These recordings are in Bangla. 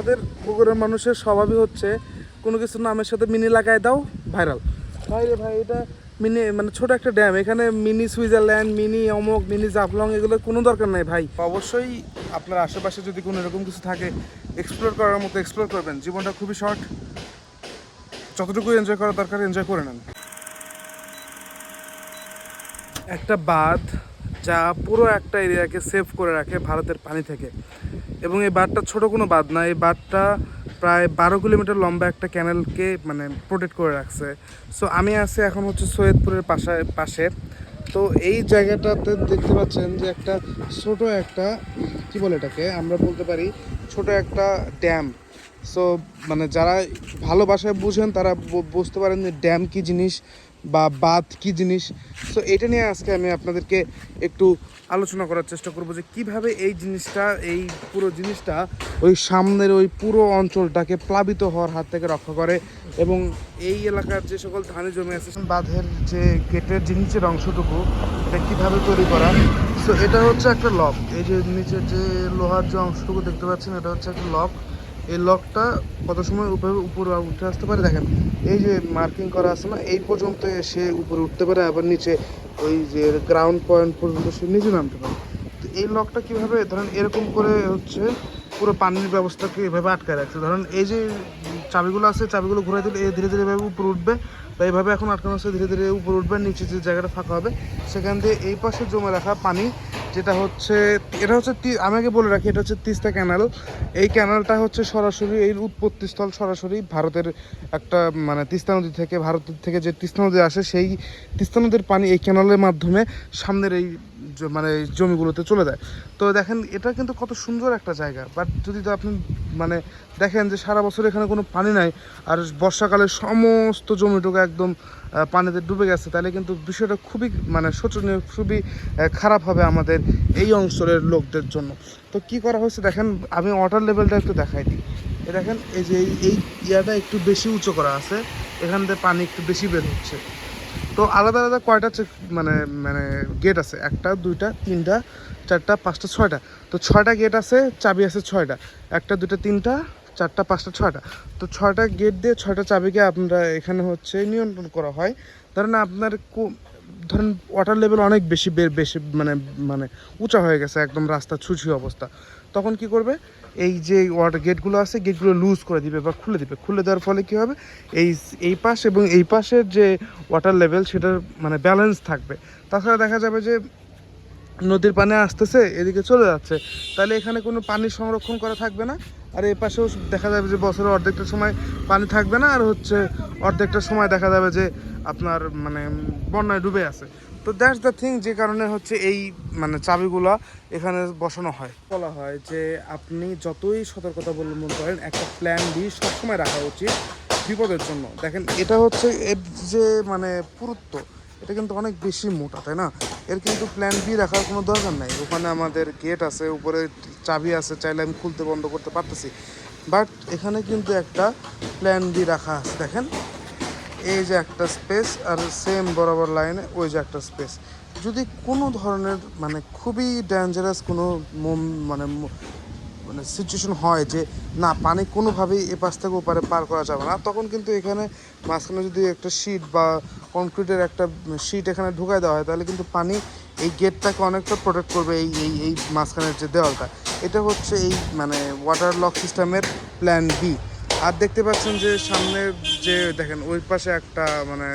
আমাদের পুকুরের মানুষের স্বভাবই হচ্ছে কোনো কিছু নামের সাথে মিনি লাগাই দাও, ভাইরাল। ভাই রে ভাই, এটা মিনি মানে ছোট একটা ড্যাম, এখানে মিনি সুইজারল্যান্ড, মিনি অমক, মিনি জাফলং এগুলোর কোনো দরকার নাই ভাই। অবশ্যই আপনার আশেপাশে যদি কোনো এরকম কিছু থাকে এক্সপ্লোর করার মতো এক্সপ্লোর করবেন। জীবনটা খুবই শর্ট, যতটুকু এনজয় করার দরকার এনজয় করে নেন। একটা বাঁধ যা পুরো একটা এরিয়াকে সেভ করে রাখে ভারতের পানি থেকে, এবং এই বাঁধটা ছোট কোনো বাঁধ না, এই বাঁধটা প্রায় 12 কিলোমিটার লম্বা একটা ক্যানেলকে মানে প্রোটেক্ট করে রাখছে। সো আমি আছি এখন হচ্ছে সৈয়দপুরের পাশে। তো এই জায়গাটাতে দেখতে পাচ্ছেন যে একটা ছোট একটা কি বলে এটাকে আমরা বলতে পারি ছোট একটা ড্যাম। সো মানে যারা ভালো ভাষায় বুঝেন তারা বুঝতে পারেন যে ড্যাম কী জিনিস বা বাঁধ কী জিনিস। সো এটা নিয়ে আজকে আমি আপনাদেরকে একটু আলোচনা করার চেষ্টা করব যে কিভাবে এই জিনিসটা, এই পুরো জিনিসটা ওই সামনের ওই পুরো অঞ্চলটাকে প্লাবিত হওয়ার হাত থেকে রক্ষা করে, এবং এই এলাকার যে সকল ধানি জমি আছে বাঁধের যে গেটের যে নিচের অংশটুকু এটা কীভাবে তৈরি করা। সো এটা হচ্ছে একটা লক, এই যে নিচের যে লোহার যে অংশটুকু দেখতে পাচ্ছেন এটা হচ্ছে একটা লক। এই লকটা কত সময় উপরে উঠে আসতে পারে দেখেন, এই যে মার্কিং করা আছে না, এই পর্যন্ত এসে উপরে উঠতে পারে, আবার নিচে ওই যে গ্রাউন্ড পয়েন্ট পর্যন্ত সে নিচে নামতে পারে। তো এই লকটা কীভাবে ধরেন এরকম করে হচ্ছে পুরো পানির ব্যবস্থাকে এভাবে আটকায় রাখছে। ধরেন এই যে চাবিগুলো আছে, চাবিগুলো ঘুরাই দিলে ধীরে ধীরে এভাবে উপরে উঠবে, বা এইভাবে এখন আটকানো আছে, ধীরে ধীরে উপরে উঠবে, নিচে যে জায়গাটা ফাঁকা হবে সেখান দিয়ে এই পাশে জমে রাখা পানি, যেটা হচ্ছে এটা হচ্ছে আমি আগে বলে রাখি এটা হচ্ছে তিস্তা ক্যানাল। এই ক্যানালটা হচ্ছে সরাসরি এই উৎপত্তিস্থল সরাসরি ভারতের একটা মানে তিস্তা নদী থেকে, ভারতের থেকে যে তিস্তা নদী আসে সেই তিস্তা নদীর পানি এই ক্যানালের মাধ্যমে সামনের এই মানে জমিগুলোতে চলে যায়। তো দেখেন এটা কিন্তু কত সুন্দর একটা জায়গা, বাট যদি আপনি মানে দেখেন যে সারা বছর এখানে কোনো পানি নাই আর বর্ষাকালে সমস্ত জমিটুকু একদম পানিতে ডুবে গেছে, তাহলে কিন্তু বিষয়টা খুবই মানে শোচনীয়, খুবই খারাপ হবে আমাদের এই অঞ্চলের লোকদের জন্য। তো কি করা হয়েছে দেখেন, আমি ওয়াটার লেভেলটা একটু দেখাই দিই। দেখেন এই যে এই ইয়াটা একটু বেশি উঁচু করা আছে, এখান থেকে পানি একটু বেশি বের হচ্ছে। তো আলাদা আলাদা কয়টা মানে মানে গেট আছে, একটা দুইটা তিনটা চারটা পাঁচটা ছয়টা। তো ছয়টা গেট আছে, চাবি আছে ছয়টা, একটা দুইটা তিনটা চারটা পাঁচটা ছয়টা। তো ছয়টা গেট দিয়ে ছয়টা চাবিকে আপনারা এখানে হচ্ছে নিয়ন্ত্রণ করা হয়। ধরেন আপনার ধরেন ওয়াটার লেভেল অনেক বেশি মানে মানে উঁচা হয়ে গেছে, একদম রাস্তা ছুঁচি অবস্থা, তখন কি করবে এই যে ওয়াটার গেটগুলো আছে গেটগুলো লুজ করে দিবে বা খুলে দিবে। খুলে দেওয়ার ফলে কী হবে, এই পাশ এবং এই পাশের যে ওয়াটার লেভেল সেটার মানে ব্যালেন্স থাকবে। তাছাড়া দেখা যাবে যে নদীর পানি আসতেছে এদিকে চলে যাচ্ছে, তাহলে এখানে কোনো পানি সংরক্ষণ করা থাকবে না, আর এই পাশেও দেখা যাবে যে বছরের অর্ধেকটা সময় পানি থাকবে না, আর হচ্ছে অর্ধেকটা সময় দেখা যাবে যে আপনার মানে বন্যায় ডুবে আছে। তো দ্যাটস দ্য থিং, যে কারণে হচ্ছে এই মানে চাবিগুলা এখানে বসানো হয়। বলা হয় যে আপনি যতই সতর্কতা অবলম্বন করেন একটা প্ল্যান বি সবসময় রাখা উচিত বিপদের জন্য। দেখেন এটা হচ্ছে এর যে মানে পুরুত্ব, এটা কিন্তু অনেক বেশি মোটা, তাই না? এর কিন্তু প্ল্যান বি রাখার কোনো দরকার নাই। ওখানে আমাদের গেট আছে, উপরে চাবি আছে, চাইলে আমি খুলতে বন্ধ করতে পারতেছি, বাট এখানে কিন্তু একটা প্ল্যান বি রাখা আছে। দেখেন এই যে একটা স্পেস, আর সেম বরাবর লাইনে ওই যে একটা স্পেস। যদি কোনো ধরনের মানে খুবই ডেঞ্জারাস কোনো মানে মানে সিচুয়েশন হয় যে না পানি কোনোভাবেই এ পাশ থেকে ওপারে পার করা যাবে না, তখন কিন্তু এখানে মাঝখানে যদি একটা শিট বা কনক্রিটের একটা শিট এখানে ঢুকাই দেওয়া হয়, তাহলে কিন্তু পানি এই গেটটাকে অনেকটা প্রোটেক্ট করবে, এই মাঝখানের যে দেওয়ালটা। এটা হচ্ছে এই মানে ওয়াটার লক সিস্টেমের প্ল্যান বি। আর দেখতে পাচ্ছেন যে সামনের যে দেখেন ওই পাশে একটা মানে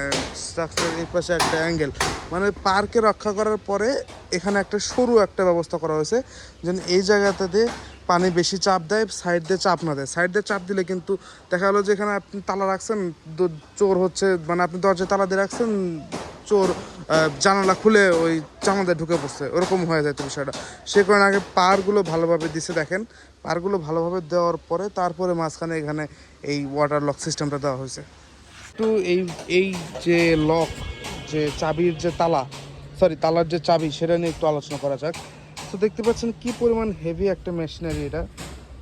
স্ট্রাকচার, এই পাশে একটা অ্যাঙ্গেল, মানে পার্কে রক্ষা করার পরে এখানে একটা সরু একটা ব্যবস্থা করা হয়েছে যেন এই জায়গাটাতে পানি বেশি চাপ দেয়, সাইড দিয়ে চাপ না দেয়। সাইড দিয়ে চাপ দিলে কিন্তু দেখা গেলো যে এখানে আপনি তালা রাখছেন, চোর হচ্ছে মানে আপনি দরজায় তালা দিয়ে রাখছেন, চোর জানালা খুলে ওই জানালাতে ঢুকে পড়ছে, ওরকম হয়ে যায় তো বিষয়টা। সে কারণে আগে পারগুলো ভালোভাবে দিছে, দেখেন পারগুলো ভালোভাবে দেওয়ার পরে তারপরে মাঝখানে এখানে এই ওয়াটার লক সিস্টেমটা দেওয়া হয়েছে। একটু এই যে লক, যে চাবির যে তালার যে চাবি সেটা নিয়ে একটু আলোচনা করা যাক। তো দেখতে পাচ্ছেন কি পরিমাণ হেভি একটা মেশিনারি এটা।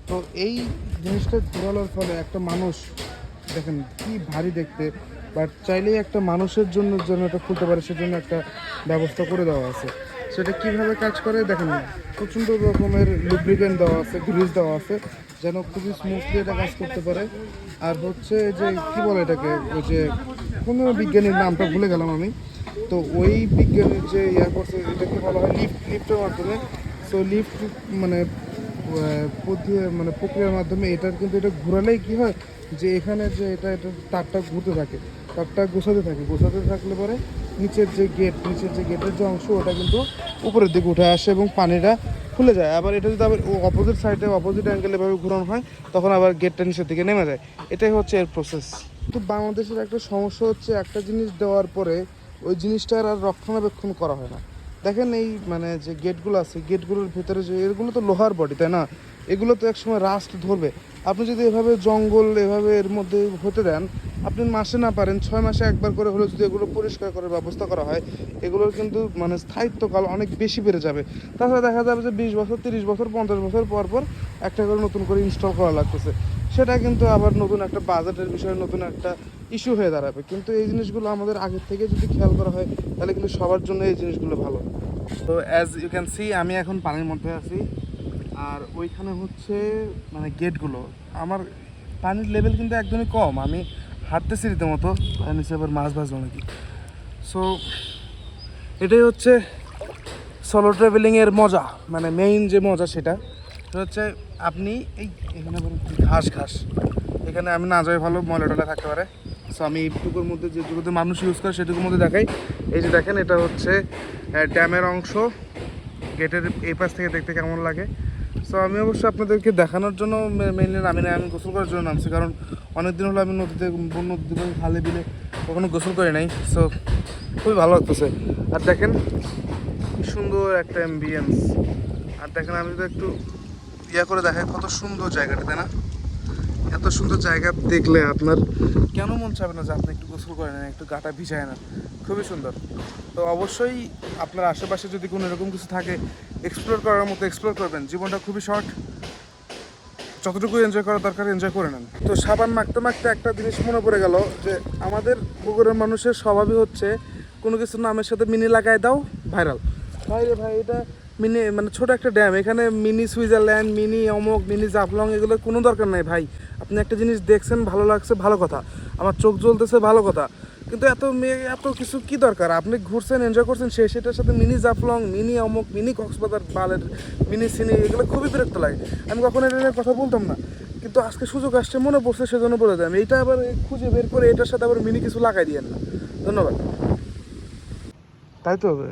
তো এই জিনিসটা ঘোরানোর ফলে একটা মানুষ দেখেন কি ভারী দেখতে, বাট চাইলেই একটা মানুষের জন্য যেন এটা খুলতে পারে সেজন্য একটা ব্যবস্থা করে দেওয়া আছে। সেটা কিভাবে কাজ করে দেখেন, প্রচণ্ড রকমের লুব্রিকেন্ট দেওয়া আছে, গ্রিজ দেওয়া আছে, যেন খুবই স্মুথলি এটা কাজ করতে পারে। আর হচ্ছে যে কি বলে এটাকে, ওই যে কোনো বিজ্ঞানীর নামটা ভুলে গেলাম আমি, তো ওই বিজ্ঞানীর যে ইয়া করছে এটাকে বলা হয় লিফটের মাধ্যমে। সো লিফট মানে মানে প্রক্রিয়ার মাধ্যমে এটার কিন্তু এটা ঘোরালেই কি হয় যে এখানে যে এটা তারটা ঘুরতে থাকে, তারটা গোছাতে থাকলে পরে নিচের যে গেটের যে অংশ ওটা কিন্তু উপরের দিকে উঠে আসে এবং পানিটা খুলে যায়। আবার এটা যদি আবার অপোজিট সাইডে অপোজিট অ্যাঙ্গেলে ভাবে ঘোরানো হয় তখন আবার গেটটা নিচের দিকে নেমে যায়। এটাই হচ্ছে এর প্রসেস। তো বাংলাদেশের একটা সমস্যা হচ্ছে একটা জিনিস দেওয়ার পরে ওই জিনিসটার আর রক্ষণাবেক্ষণ করা হয় না। দেখেন এই মানে যে গেটগুলো আছে, গেটগুলোর ভেতরে যে এগুলো তো লোহার বডি, তাই না? এগুলো তো একসময় রাস্ট ধরবে। আপনি যদি এভাবে জঙ্গল এভাবে এর মধ্যে হতে দেন, আপনি মাসে না পারেন 6 মাসে একবার করে হলেও যদি এগুলো পরিষ্কার করার ব্যবস্থা করা হয়, এগুলোর কিন্তু মানে স্থায়িত্বকাল অনেক বেশি বেড়ে যাবে। তাছাড়া দেখা যাবে যে 20 বছর 30 বছর 50 বছর পর পর একটা করে নতুন করে ইনস্টল করা লাগতেছে। সেটা কিন্তু আবার নতুন একটা বাজেটের বিষয়, নতুন একটা ইস্যু হয়ে দাঁড়াবে। কিন্তু এই জিনিসগুলো আমাদের আগের থেকে যদি খেয়াল করা হয় তাহলে কিন্তু সবার জন্য এই জিনিসগুলো ভালো। তো অ্যাজ ইউ ক্যান সি আমি এখন পানির মধ্যে আছি, আর ওইখানে হচ্ছে মানে গেটগুলো। আমার পানির লেভেল কিন্তু একদমই কম, আমি হাঁটতেছি রীতিমতো, নিচে আবার মাছ ভাজবো নাকি। সো এটাই হচ্ছে সোলো ট্রাভেলিংয়ের মজা, মানে মেইন যে মজা সেটা হচ্ছে আপনি এখানে আবার ঘাস এখানে আমি না যাই ভালো, ময়লা টলা থাকতে পারে। সো আমি এইটুকুর মধ্যে যেটুকুতে মানুষ ইউজ করে সেটুকুর মধ্যে দেখাই। এই যে দেখেন এটা হচ্ছে ড্যামের অংশ, গেটের এই পাশ থেকে দেখতে কেমন লাগে। সো আমি অবশ্যই আপনাদেরকে দেখানোর জন্য মেইনলি আমি গোসল করার জন্য নামছি, কারণ অনেক দিন হলো আমি নদীতে খালে বিলে কখনো গোসল করি নাই। সো খুবই ভালো লাগতেছে। আর দেখেন কি সুন্দর একটা অ্যাম্বিয়েন্স। আর দেখেন আমি যদি একটু করে দেখাই কত সুন্দর জায়গাটা, তাই না? এত সুন্দর জায়গা দেখলে আপনার কেন মন চাবে না যে আপনি একটু গোসল করে নেন, একটু গাটা ভিজায় না? খুবই সুন্দর। তো অবশ্যই আপনার আশেপাশে যদি কোনো এরকম কিছু থাকে এক্সপ্লোর করার মতো এক্সপ্লোর করবেন। জীবনটা খুবই শর্ট, যতটুকু এনজয় করা দরকার এনজয় করে নেন। তো সাবান মাখতে মাখতে একটা জিনিস মনে পড়ে গেল যে আমাদের পুকুরের মানুষের স্বভাবই হচ্ছে কোনো কিছু নামের সাথে মিনি লাগায় দাও, ভাইরাল। ভাই রে ভাই, এটা মিনি মানে ছোটো একটা ড্যাম, এখানে মিনি সুইজারল্যান্ড, মিনি অমক, মিনি জাফলং এগুলোর কোনো দরকার নাই ভাই। আপনি একটা জিনিস দেখছেন, ভালো লাগছে, ভালো কথা, আমার চোখ জ্বলতেছে, ভালো কথা, কিন্তু এত কিছু কি দরকার? আপনি ঘুরছেন, এনজয় করছেন, সেটার সাথে মিনি জাফলং, মিনি অমুক, মিনি কক্সবাজার, বালের মিনি সিনি, এগুলো খুবই বিরক্ত লাগে। আমি কখনো এটা নিয়ে কথা বলতাম না, কিন্তু আজকে সুযোগ আসছে, মনে পড়ছে, সেজন্য বলে দিলাম। এইটা আবার খুঁজে বের করে এটার সাথে আবার মিনি কিছু লাগাই দিয়েন না। ধন্যবাদ। তাই তো হবে।